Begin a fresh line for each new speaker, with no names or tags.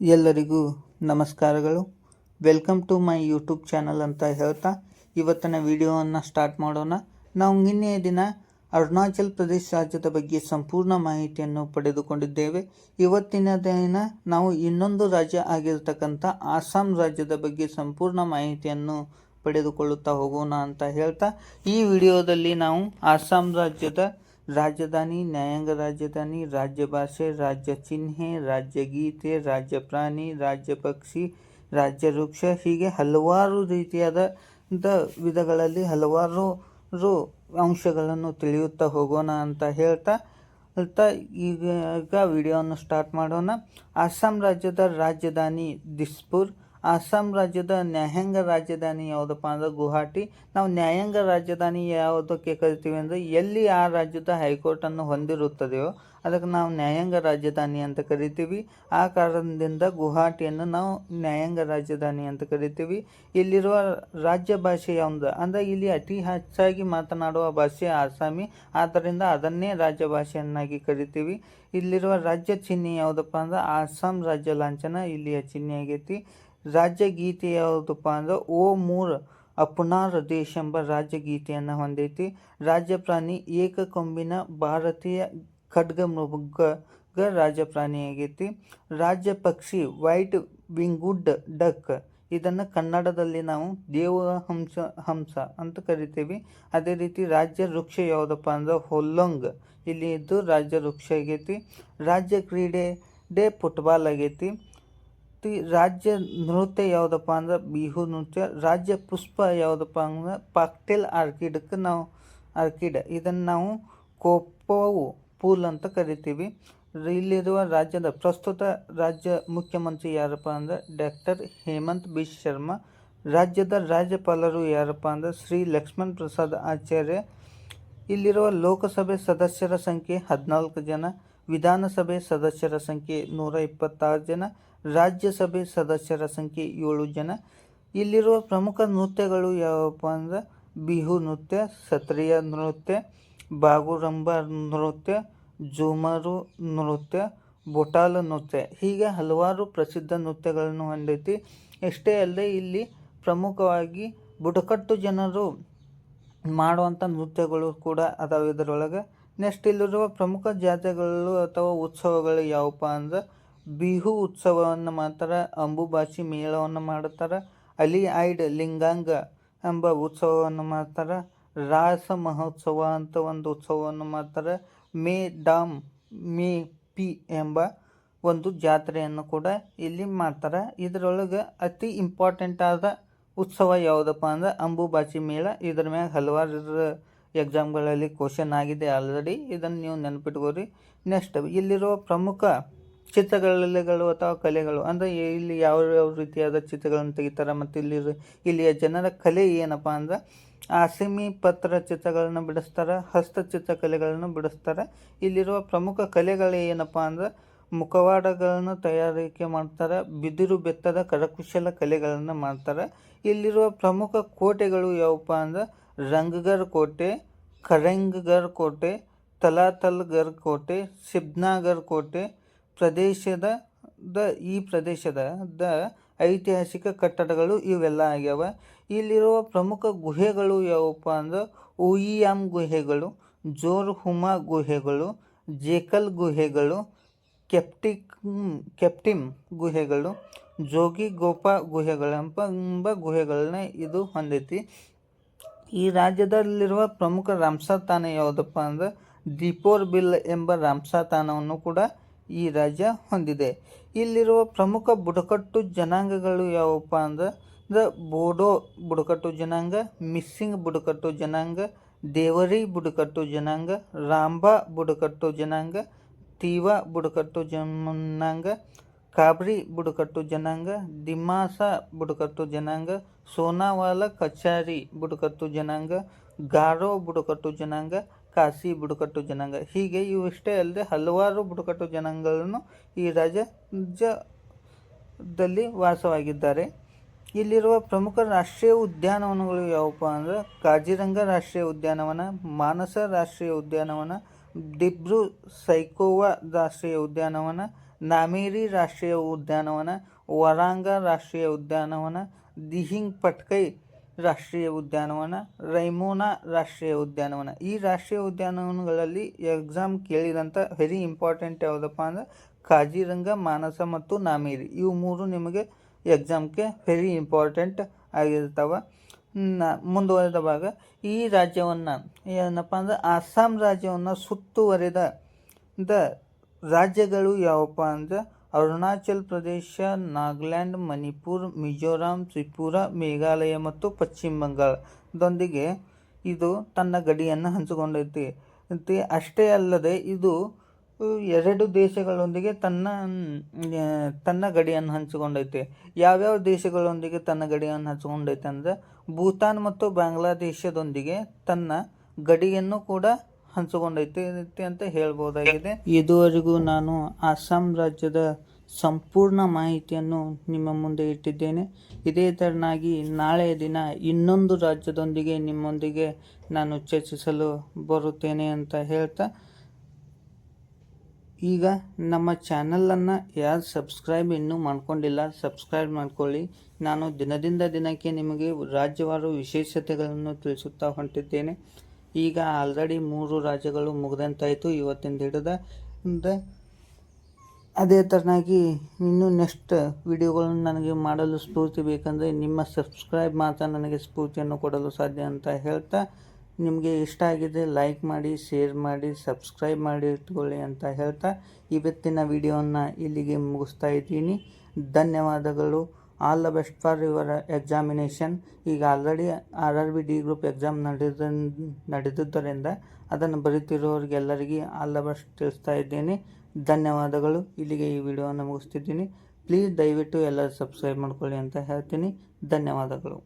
ಎಲ್ಲರಿಗೂ ನಮಸ್ಕಾರಗಳು. Welcome to my YouTube channel ಅಂತ ಹೇಳ್ತಾ ಇವತ್ತಿನ ವಿಡಿಯೋವನ್ನು ಸ್ಟಾರ್ಟ್ ಮಾಡೋಣ. ನಾವು ನಿನ್ನೆಯ ದಿನ ಅರುಣಾಚಲ್ ಪ್ರದೇಶ ರಾಜ್ಯದ ಬಗ್ಗೆ ಸಂಪೂರ್ಣ ಮಾಹಿತಿಯನ್ನು ಪಡೆದುಕೊಂಡಿದ್ದೇವೆ. ಇವತ್ತಿನ ದಿನ ನಾವು ಇನ್ನೊಂದು ರಾಜ್ಯ ಆಗಿರತಕ್ಕಂಥ ಅಸ್ಸಾಂ ರಾಜ್ಯದ ಬಗ್ಗೆ ಸಂಪೂರ್ಣ ಮಾಹಿತಿಯನ್ನು ಪಡೆದುಕೊಳ್ಳುತ್ತಾ ಹೋಗೋಣ ಅಂತ ಹೇಳ್ತಾ ಈ ವಿಡಿಯೋದಲ್ಲಿ ನಾವು ಅಸ್ಸಾಂ ರಾಜ್ಯದ ರಾಜಧಾನಿ, ನ್ಯಾಯಾಂಗ ರಾಜಧಾನಿ, ರಾಜ್ಯ ಭಾಷೆ, ರಾಜ್ಯ ಚಿಹ್ನೆ, ರಾಜ್ಯ ಗೀತೆ, ರಾಜ್ಯ ಪ್ರಾಣಿ, ರಾಜ್ಯ ಪಕ್ಷಿ, ರಾಜ್ಯ ವೃಕ್ಷ ಹೀಗೆ ಹಲವಾರು ರೀತಿಯಾದ ವಿಧಗಳಲ್ಲಿ ಹಲವಾರು ಅಂಶಗಳನ್ನು ತಿಳಿಯುತ್ತಾ ಹೋಗೋಣ ಅಂತ ಹೇಳ್ತಾ ಈಗ ವಿಡಿಯೋವನ್ನು ಸ್ಟಾರ್ಟ್ ಮಾಡೋಣ. ಅಸ್ಸಾಂ ರಾಜ್ಯದ ರಾಜಧಾನಿ ದಿಸ್ಪುರ್. ಅಸ್ಸಾಂ ರಾಜ್ಯದ ನ್ಯಾಯಾಂಗ ರಾಜಧಾನಿ ಯಾವುದಪ್ಪ ಅಂದ್ರೆ ಗುವಾಹಟಿ. ನಾವು ನ್ಯಾಯಾಂಗ ರಾಜಧಾನಿ ಯಾವುದಕ್ಕೆ ಕರಿತೀವಿ ಅಂದರೆ ಎಲ್ಲಿ ಆ ರಾಜ್ಯದ ಹೈಕೋರ್ಟನ್ನು ಹೊಂದಿರುತ್ತದೆಯೋ ಅದಕ್ಕೆ ನಾವು ನ್ಯಾಯಾಂಗ ರಾಜಧಾನಿ ಅಂತ ಕರಿತೀವಿ. ಆ ಕಾರಣದಿಂದ ಗುವಾಹಟಿಯನ್ನು ನಾವು ನ್ಯಾಯಾಂಗ ರಾಜಧಾನಿ ಅಂತ ಕರಿತೀವಿ. ಇಲ್ಲಿರುವ ರಾಜ್ಯ ಭಾಷೆ ಯಾವುದು ಅಂದರೆ ಇಲ್ಲಿ ಅತಿ ಹೆಚ್ಚಾಗಿ ಮಾತನಾಡುವ ಭಾಷೆ ಅಸ್ಸಾಮಿ, ಆದ್ದರಿಂದ ಅದನ್ನೇ ರಾಜ್ಯ ಭಾಷೆಯನ್ನಾಗಿ ಕರಿತೀವಿ. ಇಲ್ಲಿರುವ ರಾಜ್ಯ ಚಿಹ್ನೆ ಯಾವುದಪ್ಪ ಅಂದ್ರೆ ಅಸ್ಸಾಂ ರಾಜ್ಯ ಲಾಂಛನ ಇಲ್ಲಿಯ ಚಿಹ್ನೆ ಆಗೈತಿ. ರಾಜ್ಯ ಗೀತೆ ಯಾವುದಪ್ಪ ಅಂದ್ರೆ ಓ ಮೂರ್ ಅಪನಾರ್ ದೇಶ ಎಂಬ ರಾಜ್ಯ ಗೀತೆಯನ್ನು ಹೊಂದೈತಿ. ರಾಜ್ಯ ಪ್ರಾಣಿ ಏಕಕೊಂಬಿನ ಭಾರತೀಯ ಖಡ್ಗ ಮೃಗ ರಾಜ್ಯ ಪ್ರಾಣಿ ಆಗೈತಿ. ರಾಜ್ಯ ಪಕ್ಷಿ ವೈಟ್ ವಿಂಗುಡ್ ಡಕ್, ಇದನ್ನು ಕನ್ನಡದಲ್ಲಿ ನಾವು ಹಂಸ ಅಂತ ಕರಿತೀವಿ. ಅದೇ ರೀತಿ ರಾಜ್ಯ ವೃಕ್ಷ ಯಾವುದಪ್ಪ ಅಂದ್ರೆ ಹೊಲ್ಲೊಂಗ್, ಇಲ್ಲಿ ಇದ್ದು ರಾಜ್ಯ ವೃಕ್ಷ ಆಗೈತಿ. ರಾಜ್ಯ ಕ್ರೀಡೆ ಫುಟ್ಬಾಲ್ ಆಗೈತಿ. ರಾಜ್ಯ ನೃತ್ಯ ಯಾವುದಪ್ಪ ಅಂದ್ರೆ ಬಿಹು ನೃತ್ಯ. ರಾಜ್ಯ ಪುಷ್ಪ ಯಾವುದಪ್ಪ ಅಂದ್ರೆ ಪಾಕ್ಟೆಲ್ ಆರ್ಕಿಡ್ಕ್ಕೆ ನಾವು ಇದನ್ನು ನಾವು ಕೋಪವು ಪೂಲ್ ಅಂತ ಕರಿತೀವಿ. ಇಲ್ಲಿರುವ ರಾಜ್ಯದ ಪ್ರಸ್ತುತ ರಾಜ್ಯ ಮುಖ್ಯಮಂತ್ರಿ ಯಾರಪ್ಪ ಅಂದ್ರೆ ಡಾಕ್ಟರ್ ಹೇಮಂತ್ ಬಿ ಶರ್ಮಾ. ರಾಜ್ಯದ ರಾಜ್ಯಪಾಲರು ಯಾರಪ್ಪ ಅಂದ್ರೆ ಶ್ರೀ ಲಕ್ಷ್ಮಣ್ ಪ್ರಸಾದ್ ಆಚಾರ್ಯ. ಇಲ್ಲಿರುವ ಲೋಕಸಭೆ ಸದಸ್ಯರ ಸಂಖ್ಯೆ 14 ಜನ, ವಿಧಾನಸಭೆ ಸದಸ್ಯರ ಸಂಖ್ಯೆ 126 ಜನ, ರಾಜ್ಯಸಭೆ ಸದಸ್ಯರ ಸಂಖ್ಯೆ 7 ಜನ. ಇಲ್ಲಿರುವ ಪ್ರಮುಖ ನೃತ್ಯಗಳು ಯಾವಪ್ಪ ಅಂದ್ರೆ ಬಿಹು ನೃತ್ಯ, ಸತ್ರಿಯ ನೃತ್ಯ, ಬಾಗುರಂಬ ನೃತ್ಯ, ಜೂಮರು ನೃತ್ಯ, ಬೊಟಾಲ ನೃತ್ಯ ಹೀಗೆ ಹಲವಾರು ಪ್ರಸಿದ್ಧ ನೃತ್ಯಗಳನ್ನು ಹೊಂದೈತಿ. ಇಷ್ಟೇ ಅಲ್ಲದೆ ಇಲ್ಲಿ ಪ್ರಮುಖವಾಗಿ ಬುಡಕಟ್ಟು ಜನರು ಮಾಡುವಂಥ ನೃತ್ಯಗಳು ಕೂಡ ಅದಾವೆ ಇದರೊಳಗೆ. ನೆಕ್ಸ್ಟ್ ಇಲ್ಲಿರುವ ಪ್ರಮುಖ ಜಾತ್ರೆಗಳು ಅಥವಾ ಉತ್ಸವಗಳು ಯಾವಪ್ಪ ಅಂದ್ರೆ ಬಿಹು ಉತ್ಸವವನ್ನು ಮಾಡ್ತಾರೆ, ಅಂಬುಬಾಚಿ ಮೇಳವನ್ನು ಮಾಡುತ್ತಾರೆ, ಅಲಿ ಐಡ್ ಲಿಂಗಾಂಗ ಎಂಬ ಉತ್ಸವವನ್ನು ಮಾಡ್ತಾರೆ, ರಾಸ ಮಹೋತ್ಸವ ಅಂತ ಒಂದು ಉತ್ಸವವನ್ನು ಮಾಡ್ತಾರೆ, ಮೇ ಡಾಮ್ ಮೇ ಪಿ ಎಂಬ ಒಂದು ಜಾತ್ರೆಯನ್ನು ಕೂಡ ಇಲ್ಲಿ ಮಾಡ್ತಾರೆ. ಇದರೊಳಗೆ ಅತಿ ಇಂಪಾರ್ಟೆಂಟ್ ಆದ ಉತ್ಸವ ಯಾವುದಪ್ಪ ಅಂದ್ರೆ ಅಂಬುಬಾಚಿ ಮೇಳ. ಇದರ ಮ್ಯಾಗ ಹಲವಾರು ಎಕ್ಸಾಮ್ಗಳಲ್ಲಿ ಕ್ವಶನ್ ಆಗಿದೆ ಆಲ್ರೆಡಿ, ಇದನ್ನು ನೀವು ನೆನಪಿಟ್ಕೋರಿ. ನೆಕ್ಸ್ಟ್ ಇಲ್ಲಿರುವ ಪ್ರಮುಖ ಚಿತ್ರಕಲೆಗಳು ಅಥವಾ ಕಲೆಗಳು ಅಂದರೆ ಇಲ್ಲಿ ಯಾವ ರೀತಿಯಾದ ಚಿತ್ರಗಳನ್ನು ತೆಗಿತಾರೆ ಮತ್ತು ಇಲ್ಲಿಯ ಜನರ ಕಲೆ ಏನಪ್ಪ ಅಂದ್ರೆ ಆಸಿಮಿ ಪತ್ರ ಚಿತ್ರಗಳನ್ನು ಬಿಡಿಸ್ತಾರೆ, ಹಸ್ತಚಿತ್ರಕಲೆಗಳನ್ನು ಬಿಡಿಸ್ತಾರೆ. ಇಲ್ಲಿರುವ ಪ್ರಮುಖ ಕಲೆಗಳು ಏನಪ್ಪ ಅಂದ್ರೆ ಮುಖವಾಡಗಳನ್ನು ತಯಾರಿಕೆ ಮಾಡ್ತಾರೆ, ಬಿದಿರು ಬೆತ್ತದ ಕರಕುಶಲ ಕಲೆಗಳನ್ನು ಮಾಡ್ತಾರೆ. ಇಲ್ಲಿರುವ ಪ್ರಮುಖ ಕೋಟೆಗಳು ಯಾವಪ್ಪ ಅಂದ್ರೆ ರಂಗಗರ್ ಕೋಟೆ, ಖರೆಂಗರ್ ಕೋಟೆ, ತಲಾತಲ್ಗರ್ ಕೋಟೆ, ಶಿಬ್ನಾಗರ್ ಕೋಟೆ. ಈ ಪ್ರದೇಶದ ಐತಿಹಾಸಿಕ ಕಟ್ಟಡಗಳು ಇವೆಲ್ಲ ಆಗ್ಯಾವ. ಇಲ್ಲಿರುವ ಪ್ರಮುಖ ಗುಹೆಗಳು ಯಾವಪ್ಪ ಅಂದ್ರೆ ಉಯಿಯಾಮ್ ಗುಹೆಗಳು, ಜೋರ್ ಹುಮಾ ಗುಹೆಗಳು, ಜೇಕಲ್ ಗುಹೆಗಳು, ಕೆಪ್ಟಿಮ್ ಗುಹೆಗಳು, ಜೋಗಿ ಗೋಪಾ ಗುಹೆಗಳೆಂಬ ಗುಹೆಗಳನ್ನ ಇದು ಹೊಂದೈತಿ. ಈ ರಾಜ್ಯದಲ್ಲಿರುವ ಪ್ರಮುಖ ರಾಮ್ಸರ್ ತಾಣ ಯಾವುದಪ್ಪ ಅಂದ್ರೆ ದೀಪೋರ್ ಬಿಲ್ ಎಂಬ ರಾಮ್ಸರ್ ತಾಣವನ್ನು ಕೂಡ ಈ ರಾಜ್ಯ ಹೊಂದಿದೆ. ಇಲ್ಲಿರುವ ಪ್ರಮುಖ ಬುಡಕಟ್ಟು ಜನಾಂಗಗಳು ಯಾವಪ್ಪ ಅಂದ್ರೆ ಬೋಡೋ ಬುಡಕಟ್ಟು ಜನಾಂಗ, ಮಿಸ್ಸಿಂಗ್ ಬುಡಕಟ್ಟು ಜನಾಂಗ, ದೇವರಿ ಬುಡಕಟ್ಟು ಜನಾಂಗ, ರಾಂಬಾ ಬುಡಕಟ್ಟು ಜನಾಂಗ, ತೀವಾ ಬುಡಕಟ್ಟು ಜನಾಂಗ, ಕಾಬ್ರಿ ಬುಡಕಟ್ಟು ಜನಾಂಗ, ದಿಮಾಸಾ ಬುಡಕಟ್ಟು ಜನಾಂಗ, ಸೋನಾವಾಲ ಕಚಾರಿ ಬುಡಕಟ್ಟು ಜನಾಂಗ, ಗಾರೋ ಬುಡಕಟ್ಟು ಜನಾಂಗ, ಕಾಸಿ ಬುಡಕಟ್ಟು ಜನಾಂಗ ಹೀಗೆ ಇವಿಷ್ಟೇ ಅಲ್ಲದೆ ಹಲವಾರು ಬುಡಕಟ್ಟು ಜನಾಂಗಗಳನ್ನು ಈ ರಾಜ್ಯದಲ್ಲಿ ವಾಸವಾಗಿದ್ದಾರೆ. ಇಲ್ಲಿರುವ ಪ್ರಮುಖ ರಾಷ್ಟ್ರೀಯ ಉದ್ಯಾನವನಗಳು ಯಾವಪ್ಪ ಅಂದ್ರೆ ಕಾಜಿರಂಗ ರಾಷ್ಟ್ರೀಯ ಉದ್ಯಾನವನ, ಮಾನಸ ರಾಷ್ಟ್ರೀಯ ಉದ್ಯಾನವನ, ದಿಬ್ರು ಸೈಕೋವಾ ರಾಷ್ಟ್ರೀಯ ಉದ್ಯಾನವನ, ನಾಮೇರಿ ರಾಷ್ಟ್ರೀಯ ಉದ್ಯಾನವನ, ವರಾಂಗ ರಾಷ್ಟ್ರೀಯ ಉದ್ಯಾನವನ, ದಿಹಿಂಗ್ ಪಟ್ಕೈ ರಾಷ್ಟ್ರೀಯ ಉದ್ಯಾನವನ, ರೈಮೋನಾ ರಾಷ್ಟ್ರೀಯ ಉದ್ಯಾನವನ. ಈ ರಾಷ್ಟ್ರೀಯ ಉದ್ಯಾನವನಗಳಲ್ಲಿ ಎಕ್ಸಾಮ್ ಕೇಳಿದಂಥ ವೆರಿ ಇಂಪಾರ್ಟೆಂಟ್ ಯಾವುದಪ್ಪ ಅಂದ್ರೆ ಕಾಜಿರಂಗ, ಮಾನಸ ಮತ್ತು ನಾಮೇರಿ. ಇವು ಮೂರು ನಿಮಗೆ ಎಕ್ಸಾಮ್ಗೆ ವೆರಿ ಇಂಪಾರ್ಟೆಂಟ್ ಆಗಿರ್ತಾವೆ. ಮುಂದುವರೆದ ಭಾಗ, ಈ ರಾಜ್ಯವನ್ನು ಏನಪ್ಪ ಅಂದ್ರೆ ಅಸ್ಸಾಂ ರಾಜ್ಯವನ್ನು ಸುತ್ತುವರೆದ ರಾಜ್ಯಗಳು ಯಾವಪ್ಪ ಅಂದ್ರೆ ಅರುಣಾಚಲ್ ಪ್ರದೇಶ, ನಾಗಾಲ್ಯಾಂಡ್, ಮಣಿಪುರ್, ಮಿಜೋರಾಂ, ತ್ರಿಪುರಾ, ಮೇಘಾಲಯ ಮತ್ತು ಪಶ್ಚಿಮ ಬಂಗಾಳದೊಂದಿಗೆ ಇದು ತನ್ನ ಗಡಿಯನ್ನು ಹಂಚಿಕೊಂಡೈತಿ. ಅಷ್ಟೇ ಅಲ್ಲದೆ ಇದು 2 ದೇಶಗಳೊಂದಿಗೆ ತನ್ನ ಗಡಿಯನ್ನು ಹಂಚಿಕೊಂಡೈತೆ. ಯಾವ್ಯಾವ ದೇಶಗಳೊಂದಿಗೆ ತನ್ನ ಗಡಿಯನ್ನು ಹಂಚಿಕೊಂಡೈತೆ ಅಂದರೆ ಭೂತಾನ್ ಮತ್ತು ಬಾಂಗ್ಲಾದೇಶದೊಂದಿಗೆ ತನ್ನ ಗಡಿಯನ್ನು ಕೂಡ ಹಂಚಿಕೊಂಡೈತೆ ಅಂತ ಹೇಳ್ಬೋದಾಗಿದೆ. ಇದುವರೆಗೂ ನಾನು ಅಸ್ಸಾಂ ರಾಜ್ಯದ ಸಂಪೂರ್ಣ ಮಾಹಿತಿಯನ್ನು ನಿಮ್ಮ ಮುಂದೆ ಇಟ್ಟಿದ್ದೇನೆ. ಇದೇ ತೆರನಾಗಿ ನಾಳೆಯ ದಿನ ಇನ್ನೊಂದು ರಾಜ್ಯದೊಂದಿಗೆ ನಿಮ್ಮೊಂದಿಗೆ ನಾನು ಚರ್ಚಿಸಲು ಬರುತ್ತೇನೆ ಅಂತ ಹೇಳ್ತಾ, ಈಗ ನಮ್ಮ ಚಾನಲನ್ನು ಯಾರು ಸಬ್ಸ್ಕ್ರೈಬ್ ಇನ್ನೂ ಮಾಡ್ಕೊಂಡಿಲ್ಲ ಸಬ್ಸ್ಕ್ರೈಬ್ ಮಾಡ್ಕೊಳ್ಳಿ. ನಾನು ದಿನದಿಂದ ದಿನಕ್ಕೆ ನಿಮಗೆ ರಾಜ್ಯವಾರು ವಿಶೇಷತೆಗಳನ್ನು ತಿಳಿಸುತ್ತಾ ಹೊಂಟಿದ್ದೇನೆ. ಈಗ ಆಲ್ರೆಡಿ 3 ರಾಜ್ಯಗಳು ಮುಗಿದಂತಾಯಿತು ಇವತ್ತಿಂದ ಹಿಡಿದ. ಅದೇ ಥರನಾಗಿ ಇನ್ನೂ ನೆಕ್ಸ್ಟ್ ವಿಡಿಯೋಗಳನ್ನು ನನಗೆ ಮಾಡಲು ಸ್ಫೂರ್ತಿ ಬೇಕಂದರೆ ನಿಮ್ಮ ಸಬ್ಸ್ಕ್ರೈಬ್ ಮಾತ್ರ ನನಗೆ ಸ್ಫೂರ್ತಿಯನ್ನು ಕೊಡಲು ಸಾಧ್ಯ ಅಂತ ಹೇಳ್ತಾ, ನಿಮಗೆ ಇಷ್ಟ ಆಗಿದೆ ಲೈಕ್ ಮಾಡಿ, ಶೇರ್ ಮಾಡಿ, ಸಬ್ಸ್ಕ್ರೈಬ್ ಮಾಡಿ ಇಟ್ಕೊಳ್ಳಿ ಅಂತ ಹೇಳ್ತಾ ಇವತ್ತಿನ ವಿಡಿಯೋವನ್ನು ಇಲ್ಲಿಗೆ ಮುಗಿಸ್ತಾ ಇದ್ದೀನಿ. ಧನ್ಯವಾದಗಳು. All the best for your examination. ಈಗ already RRB D group exam ನಡೆದಿದ್ದರಿಂದ ಅದನ್ನು ಬರೀತಿರೋರಿಗೆಲ್ಲರಿಗೆ ಆಲ್ ದ ಬೆಸ್ಟ್ ತಿಳಿಸ್ತಾ ಇದ್ದೀನಿ. ಧನ್ಯವಾದಗಳು. ಇಲ್ಲಿಗೆ ಈ ವಿಡಿಯೋವನ್ನು ಮುಗಿಸ್ತಿದ್ದೀನಿ. ಪ್ಲೀಸ್ ದಯವಿಟ್ಟು ಎಲ್ಲರೂ ಸಬ್ಸ್ಕ್ರೈಬ್ ಮಾಡ್ಕೊಳ್ಳಿ ಅಂತ ಹೇಳ್ತೀನಿ. ಧನ್ಯವಾದಗಳು.